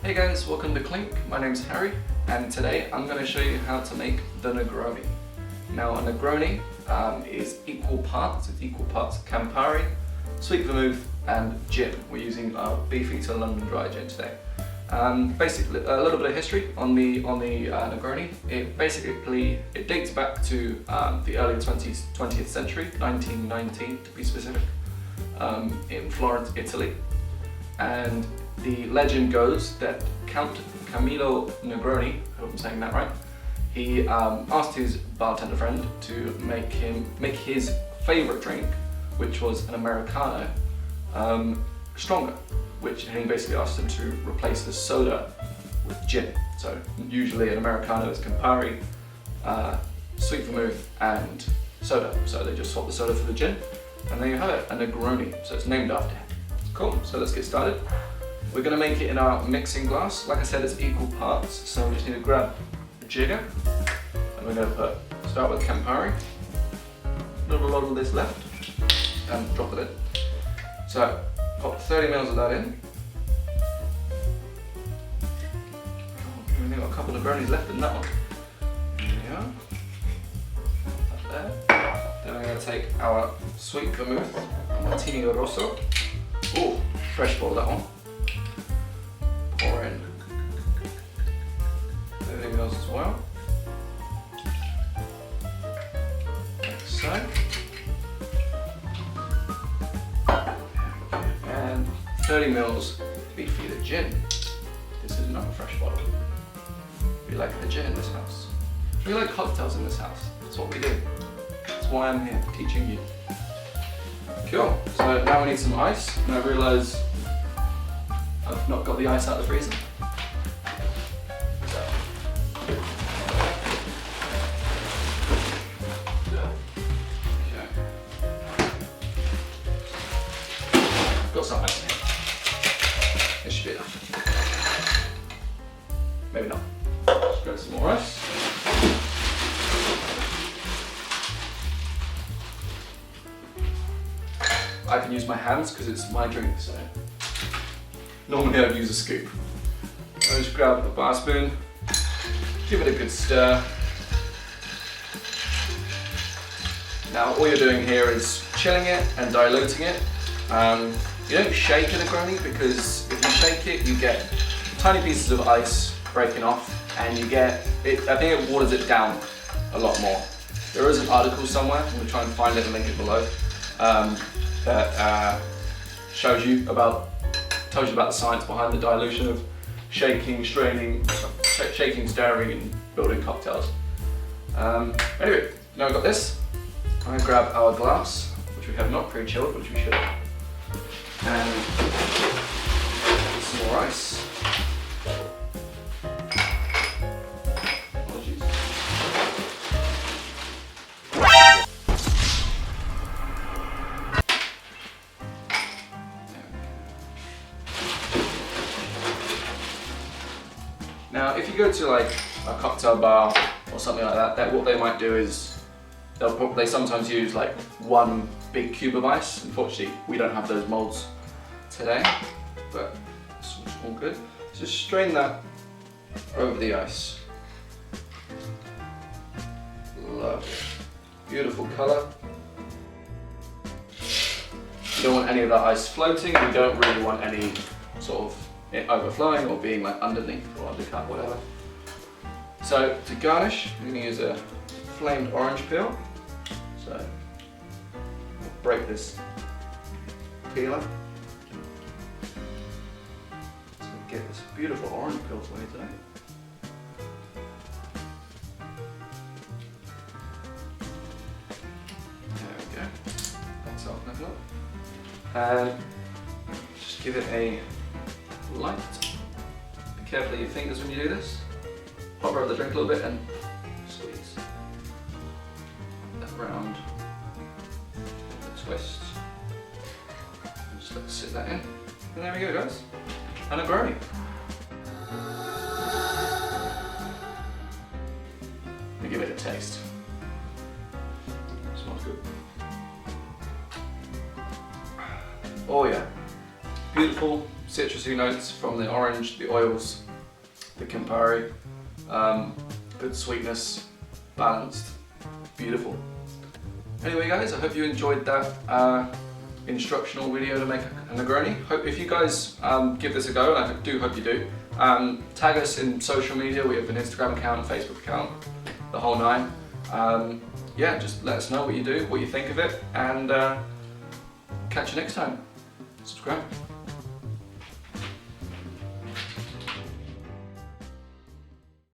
Hey guys, welcome to Klink. My name's Harry, and today I'm going to show you how to make the Negroni. Now, a Negroni is equal parts Campari, sweet vermouth, and gin. We're using our Beefeater London Dry Gin today. Basically, a little bit of history on the Negroni. It dates back to the early 20th century, 1919 to be specific, in Florence, Italy. And the legend goes that Count Camillo Negroni, I hope I'm saying that right, he asked his bartender friend to make his favourite drink, which was an Americano, stronger, and he basically asked him to replace the soda with gin. So usually an Americano is Campari, sweet vermouth and soda. So they just swap the soda for the gin, and there you have it, a Negroni. So it's named after him. Cool, so let's get started. We're going to make it in our mixing glass. Like I said, it's equal parts, so we just need to grab a jigger, and we're going to start with Campari. Not a lot of this left, and drop it in. So, pop 30 ml of that in. We've only got a couple of Negronis left in that one. There we are. Up there. Then we're going to take our sweet vermouth, Martini Rosso. Oh, fresh bottle that one. Pour in 30 ml as well. Like so. And 30 ml Beefeater gin. This is not a fresh bottle. We like the gin in this house. We like cocktails in this house. That's what we do. That's why I'm here, teaching you. Cool, so now we need some ice, and I realise I've not got the ice out of the freezer. Okay. Got some ice in here. This should be enough. Maybe not. Let's grab some more ice. I can use my hands because it's my drink, so normally I'd use a scoop. I'll just grab a bar spoon, give it a good stir. Now all you're doing here is chilling it and diluting it. You don't shake a Negroni, because if you shake it you get tiny pieces of ice breaking off, and you get it. I think it waters it down a lot more. There is an article somewhere, I'm going to try and find it and link it below, that tells you about the science behind the dilution of shaking, straining, shaking, stirring, and building cocktails. Anyway, now we've got this. I'm going to grab our glass, which we have not pre-chilled, which we should, and some more ice. Apologies. Now, if you go to like a cocktail bar or something like that, what they might do is they sometimes use like one big cube of ice. Unfortunately, we don't have those molds today, but it's all good. So just strain that over the ice. Lovely, beautiful colour. You don't want any of that ice floating. You don't really want any sort of it overflowing or being like underneath or undercut, whatever. So to garnish, we're going to use a flamed orange peel. So we'll break this peeler. So we get this beautiful orange peel for you today. There we go. That's all I've got. And just give it a light. Be careful of your fingers when you do this. Hover over the drink a little bit and squeeze that round. The twist. And just let it sit that in. And there we go, guys. And a Negroni. Let me give it a taste. Smells good. Oh yeah. Beautiful, citrusy notes from the orange, the oils, the Campari, good sweetness, balanced, beautiful. Anyway guys, I hope you enjoyed that instructional video to make a Negroni. If you guys give this a go, and I do hope you do, tag us in social media. We have an Instagram account, Facebook account, the whole nine. Yeah, just let us know what you do, what you think of it, and catch you next time. Subscribe.